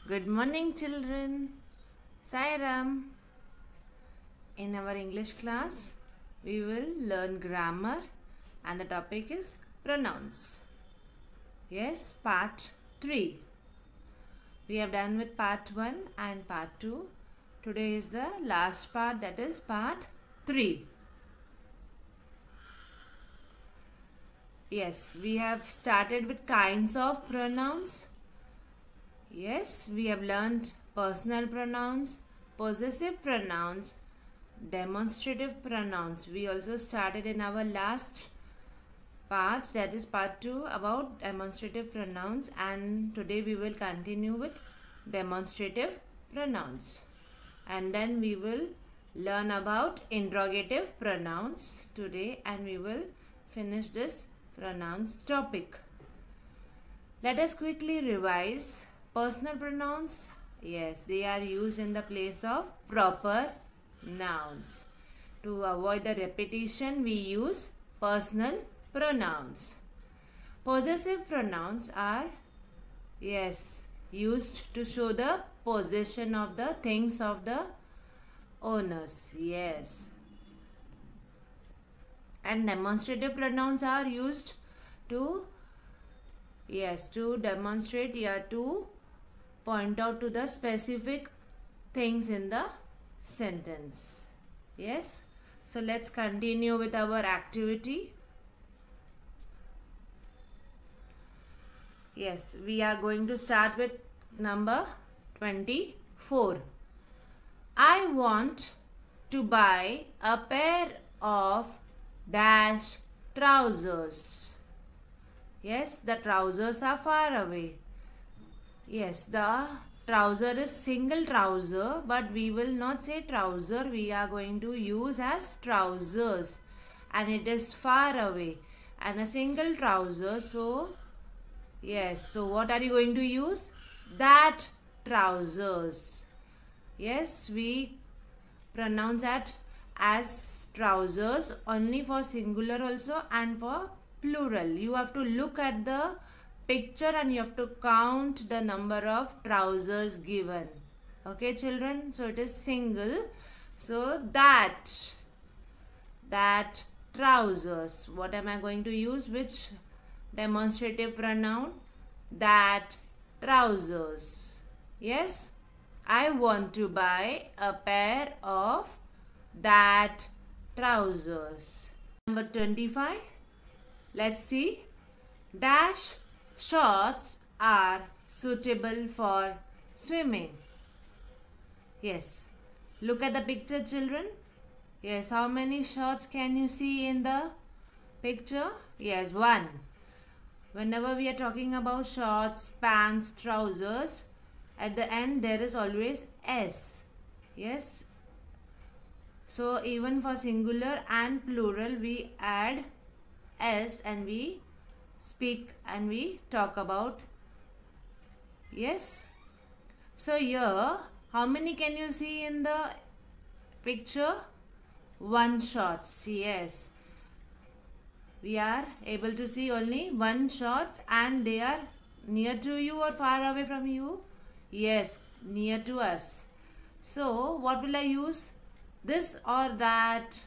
Good morning, children. Sairam. In our English class, we will learn grammar and the topic is pronouns. Yes, part 3. We have done with part 1 and part 2. Today is the last part, that is part 3. Yes, we have started with kinds of pronouns. Yes, we have learned personal pronouns, possessive pronouns, demonstrative pronouns. We also started in our last part, that is part 2, about demonstrative pronouns, and today we will continue with demonstrative pronouns. And then we will learn about interrogative pronouns today, and we will finish this pronouns topic. Let us quickly revise. Personal pronouns, yes, they are used in the place of proper nouns. To avoid the repetition, we use personal pronouns. Possessive pronouns are, yes, used to show the possession of the things of the owners, yes. And demonstrative pronouns are used to, yes, to demonstrate, to point out to the specific things in the sentence. Yes. So let's continue with our activity. Yes, we are going to start with number 24. I want to buy a pair of dash trousers. Yes, the trousers are far away. Yes, the trouser is single trouser, but we will not say trouser. We are going to use as trousers, and it is far away. And a single trouser, so yes, so what are you going to use? That trousers. Yes, we pronounce that as trousers only for singular also and for plural. You have to look at the picture and you have to count the number of trousers given. Okay, children? So it is single. So that trousers. What am I going to use? Which demonstrative pronoun? That trousers. Yes? I want to buy a pair of that trousers. Number 25. Let's see. Dash shorts are suitable for swimming. Yes. Look at the picture, children. Yes. How many shorts can you see in the picture? Yes, one. Whenever we are talking about shorts, pants, trousers, at the end there is always S. Yes. So even for singular and plural we add S and we speak and we talk about. Yes. So here, how many can you see in the picture? One shorts. Yes. We are able to see only one shorts, and they are near to you or far away from you? Yes, near to us. So what will I use? This or that?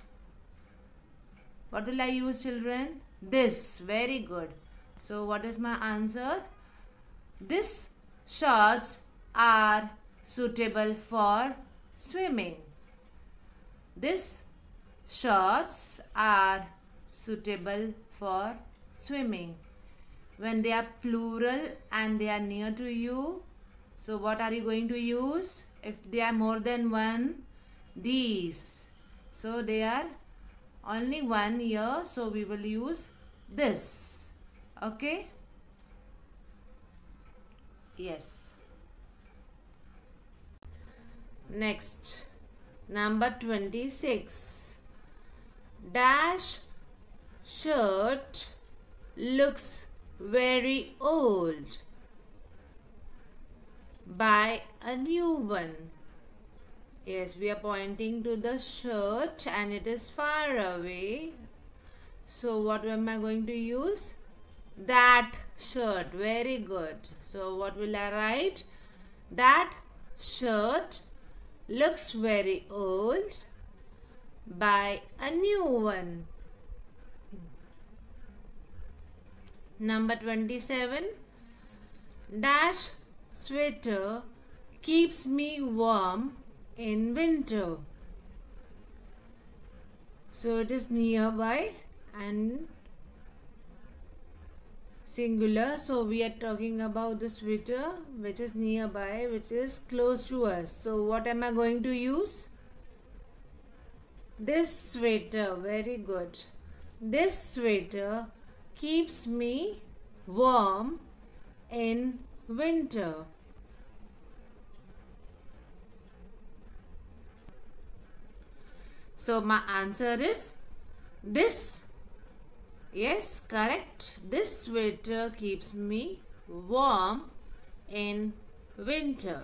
What will I use, children? This. Very good. So what is my answer? This shorts are suitable for swimming. This shorts are suitable for swimming. When they are plural and they are near to you, so what are you going to use? If they are more than one, these. So they are only one here, so we will use this. Okay? Yes. Next, number 26. Dash shirt looks very old. Buy a new one. Yes, we are pointing to the shirt and it is far away. So what am I going to use? That shirt. Very good. So what will I write? That shirt looks very old. Buy a new one. Number 27. Dash sweater keeps me warm in winter. So it is nearby and singular. So we are talking about the sweater which is nearby, which is close to us. So what am I going to use? This sweater. Very good. This sweater keeps me warm in winter. So my answer is this. Yes, correct. This sweater keeps me warm in winter.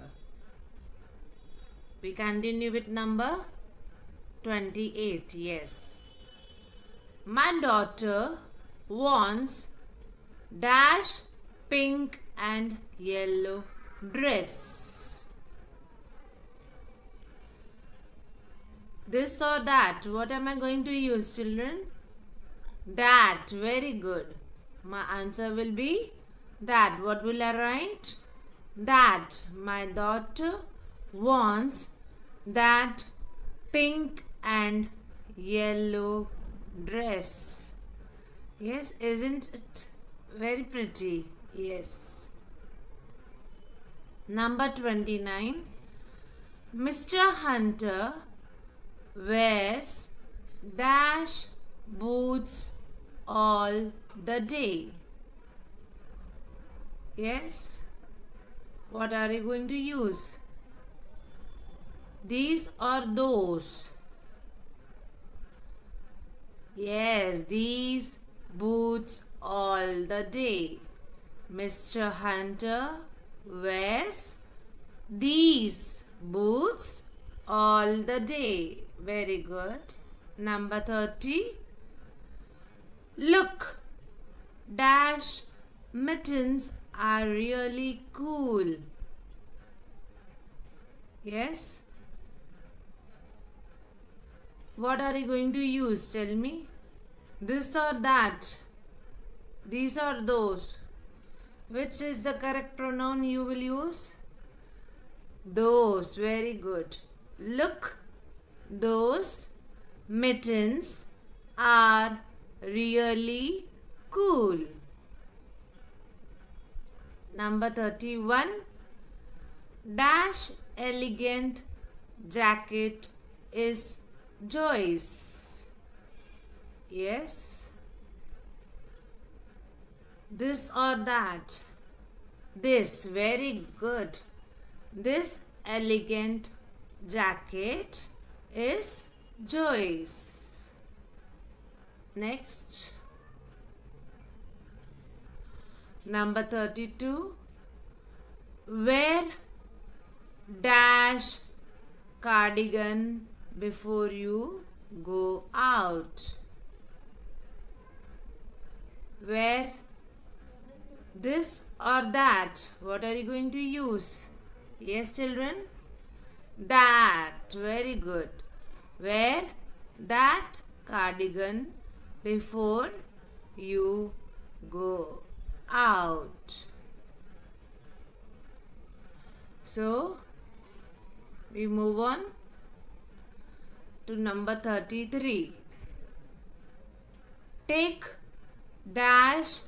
We continue with number 28. Yes. My daughter wants dash pink and yellow dress. This or that? What am I going to use, children? That. Very good. My answer will be that. What will I write? That. My daughter wants that pink and yellow dress. Yes, isn't it very pretty? Yes. Number 29. Mr. Hunter wears dash boots all the day. Yes. What are you going to use? These or those? Yes, these boots all the day. Mr. Hunter wears these boots all the day. Very good. Number 30. Look, dash mittens are really cool. Yes. What are you going to use? Tell me. This or that? These or those? Which is the correct pronoun you will use? Those. Very good. Look, those mittens are really cool. Number 31. Dash elegant jacket is Joyce. Yes. This or that? This. Very good. This elegant jacket is Joyce. Next. Number 32. Wear dash cardigan before you go out. Wear this or that? What are you going to use? Yes, children? That. Very good. Wear that cardigan before you go out. So, we move on to number 33. Take dash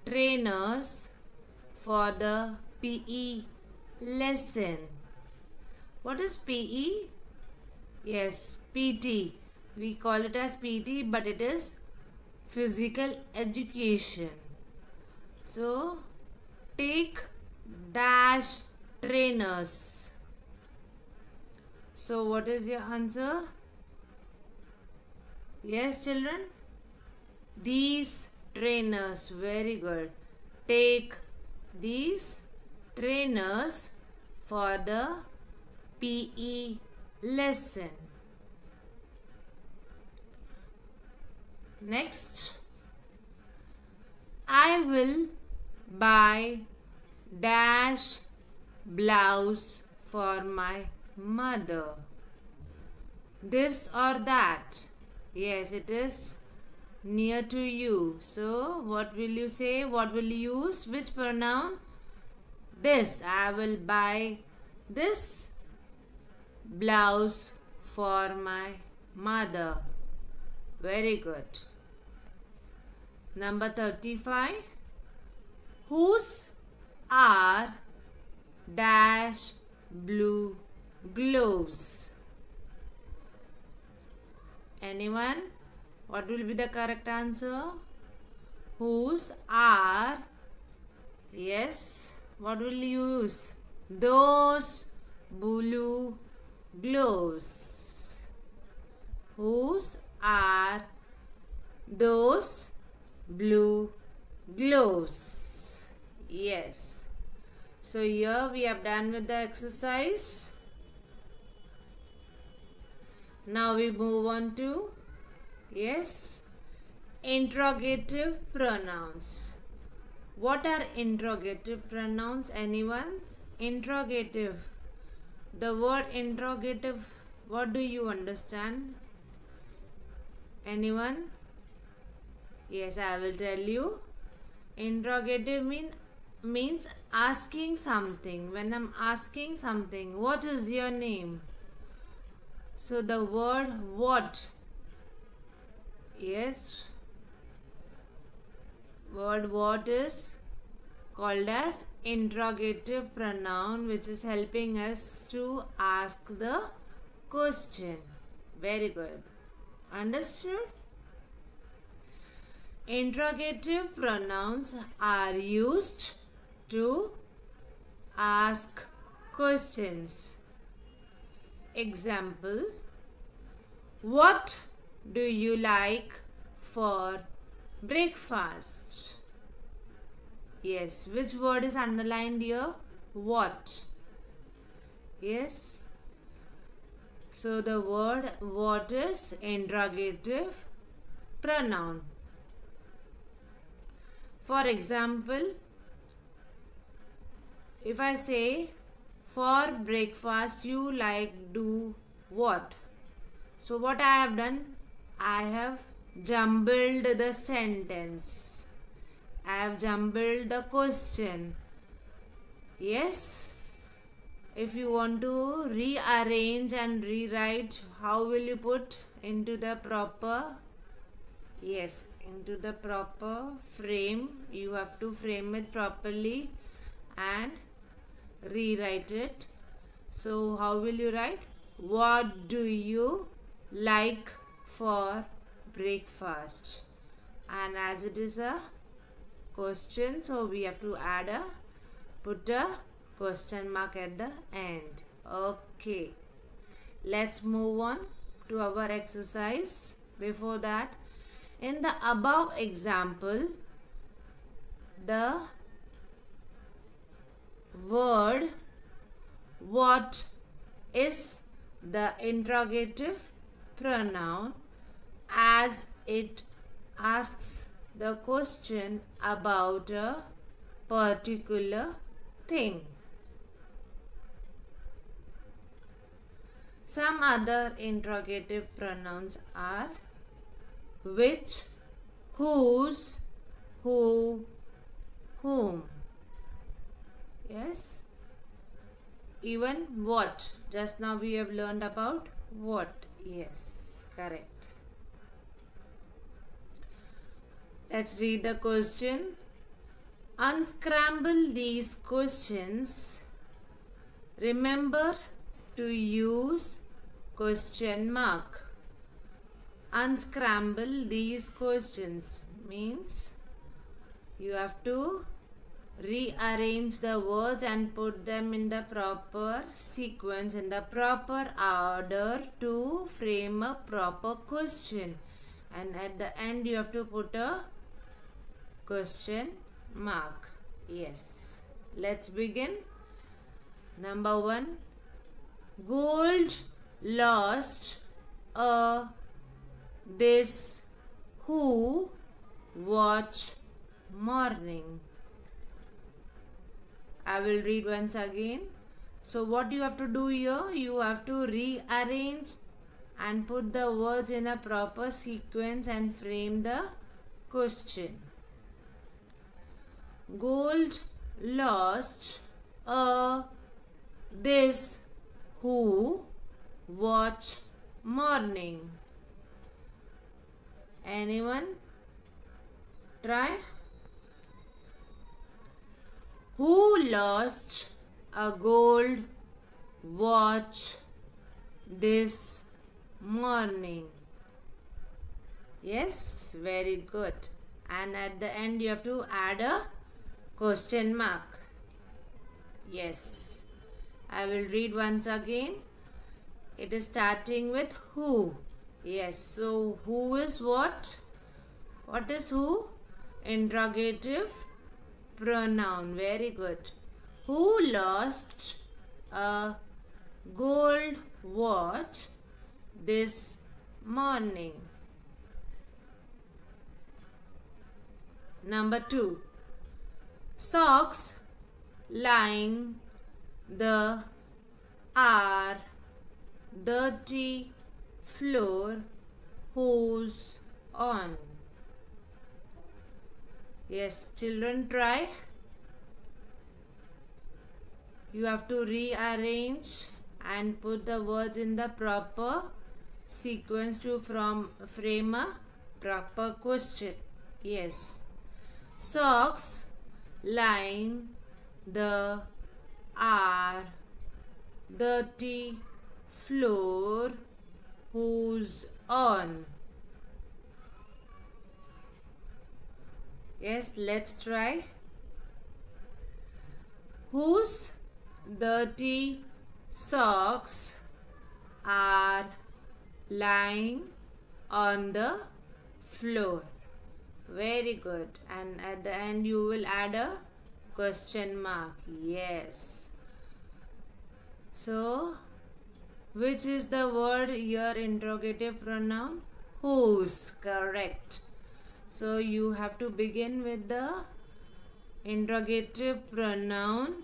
trainers for the PE lesson. What is PE? Yes, PT. We call it as PT, but it is physical education. So, take dash trainers. So, what is your answer? Yes, children? These trainers. Very good. Take these trainers for the PE lesson. Next. I will buy dash blouse for my mother. This or that. Yes, it is near to you. So, what will you say? What will you use? Which pronoun? This. I will buy this blouse for my mother. Very good. Number 35. Whose are dash blue gloves? Anyone? What will be the correct answer? Whose are, yes, what will you use? Those blue gloves. Whose are those blue gloves? Yes. So here we have done with the exercise. Now we move on to, yes, interrogative pronouns. What are interrogative pronouns? Anyone? Interrogative. The word interrogative, what do you understand? Anyone? Yes, I will tell you. Interrogative means asking something. When I'm asking something, what is your name? So the word what, yes, word what is called as interrogative pronoun, which is helping us to ask the question. Very good. Understood? Interrogative pronouns are used to ask questions. Example, what do you like for breakfast? Yes, which word is underlined here? What? Yes. So the word what is interrogative pronoun. For example, if I say, for breakfast you like do what? So what I have done? I have jumbled the sentence. I have jumbled the question. Yes. If you want to rearrange and rewrite, how will you put into the proper? Yes, into the proper frame. You have to frame it properly and rewrite it. So how will you write? What do you like for breakfast? And as it is a question, so we have to put a question mark at the end. Okay, let's move on to our exercise. Before that, in the above example, the word what is the interrogative pronoun as it asks the question about a particular thing. Some other interrogative pronouns are which, whose, who, whom. Yes. Even what. Just now we have learned about what. Yes, correct. Let's read the question. Unscramble these questions. Remember to use question mark. Unscramble these questions means you have to rearrange the words and put them in the proper sequence, in the proper order to frame a proper question. And at the end you have to put a question mark. Yes. Let's begin. Number 1. Gold lost this who watch morning. I will read once again. So what you have to do here, you have to rearrange and put the words in a proper sequence and frame the question. Gold lost a this who watch morning. Anyone try? Who lost a gold watch this morning? Yes, very good. And at the end you have to add a question mark. Yes. I will read once again. It is starting with who. Yes. So who is what? What is who? Interrogative pronoun. Very good. Who lost a gold watch this morning? Number 2. Socks lying the are dirty floor who's on. Yes, children, try. You have to rearrange and put the words in the proper sequence to frame a proper question. Yes. Socks lying the are dirty floor who's on. Yes, let's try. Whose dirty socks are lying on the floor? Very good. And at the end you will add a question mark. Yes. So, which is the word here? Interrogative pronoun? Whose. Correct. So, you have to begin with the interrogative pronoun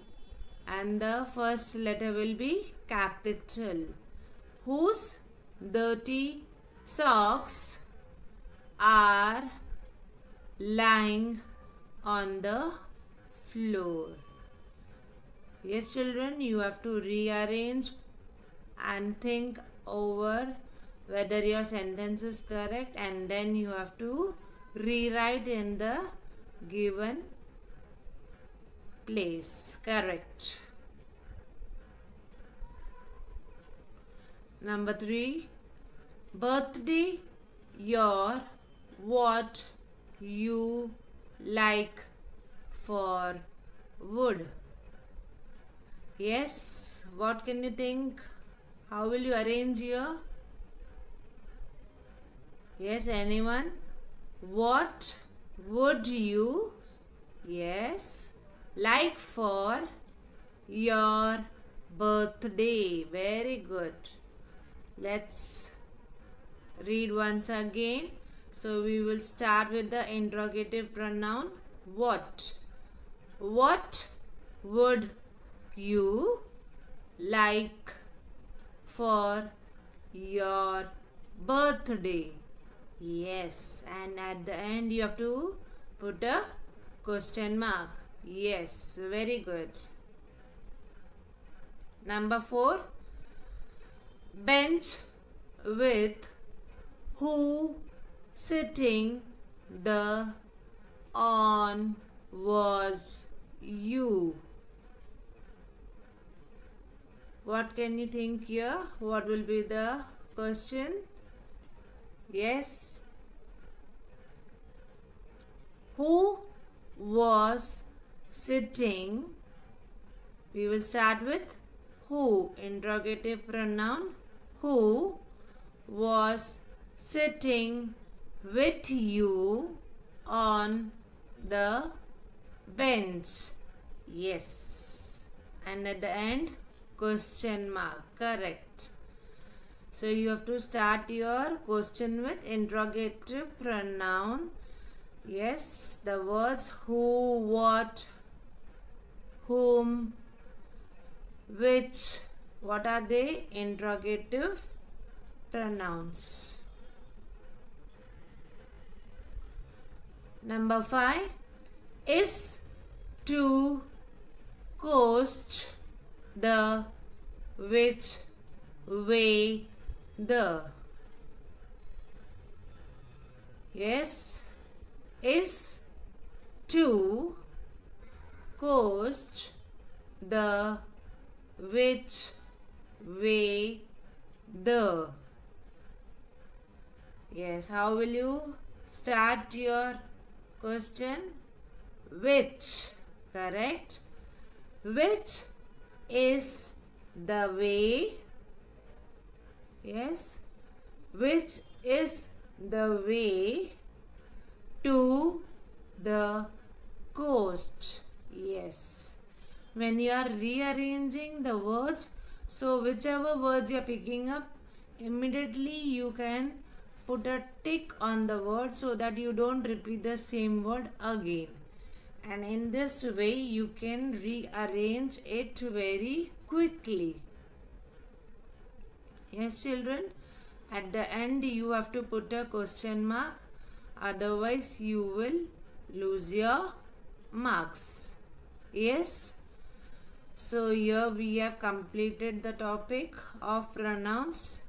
and the first letter will be capital. Whose dirty socks are lying on the floor? Yes, children, you have to rearrange and think over whether your sentence is correct, and then you have to rewrite in the given place. Correct. Number 3. Birthday your what you like for wood. Yes, what can you think? How will you arrange here? Yes, anyone? What would you, yes, like for your birthday? Very good. Let's read once again. So we will start with the interrogative pronoun what. What would you like for your birthday? Yes, and at the end you have to put a question mark. Yes, very good. Number 4. Bench with who sitting the on was you. What can you think here? What will be the question? Yes. Who was sitting? We will start with who. Interrogative pronoun. Who was sitting with you on the bench? Yes. And at the end, question mark. Correct. So you have to start your question with interrogative pronoun. Yes, the words who, what, whom, which. What are they? Interrogative pronouns. Number 5. Is, to, coast, the, which, way, the. Yes. Is, to, coast, the, which, way, the. Yes. How will you start your question? Which. Correct. Which is the way? Yes. Which is the way to the coast? Yes. When you are rearranging the words, so whichever words you are picking up, immediately you can put a tick on the word so that you don't repeat the same word again. And in this way, you can rearrange it very quickly. Yes, children. At the end, you have to put a question mark. Otherwise, you will lose your marks. Yes. So, here we have completed the topic of pronouns.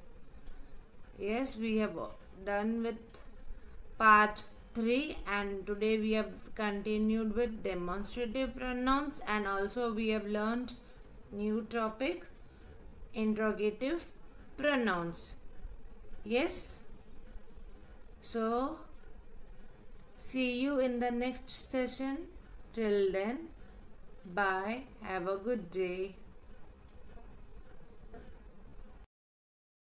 Yes, we have done with part 3, and today we have continued with demonstrative pronouns, and also we have learned new topic, interrogative pronouns. Yes. So, see you in the next session. Till then, bye. Have a good day.